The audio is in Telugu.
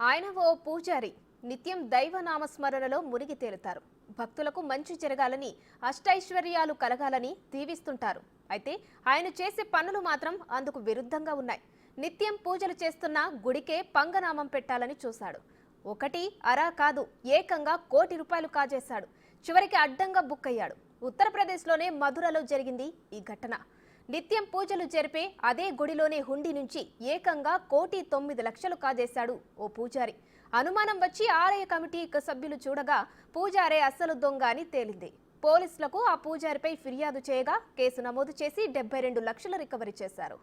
ఆయన ఓ పూజారి నిత్యం దైవనామస్మరణలో మునిగి తేలుతారు. భక్తులకు మంచి జరగాలని, అష్టైశ్వర్యాలు కలగాలని దీవిస్తుంటారు. అయితే ఆయన చేసే పనులు మాత్రం అందుకు విరుద్ధంగా ఉన్నాయి. నిత్యం పూజలు చేస్తున్న గుడికే పంగనామం పెట్టాలని చూశాడు. ఒకటి అరా కాదు, ఏకంగా ₹1,00,00,000 కాజేశాడు. చివరికి అడ్డంగా బుక్ అయ్యాడు. ఉత్తరప్రదేశ్లోనే మధురలో జరిగింది ఈ ఘటన. నిత్యం పూజలు జరిపే అదే గుడిలోనే హుండీ నుంచి ఏకంగా ₹1,09,00,000 కాజేశాడు ఓ పూజారి. అనుమానం వచ్చి ఆలయ కమిటీ సభ్యులు చూడగా పూజారే అసలు దొంగ అని తేలింది. పోలీసులకు ఆ పూజారిపై ఫిర్యాదు చేయగా కేసు నమోదు చేసి ₹72 లక్షలు రికవరీ చేశారు.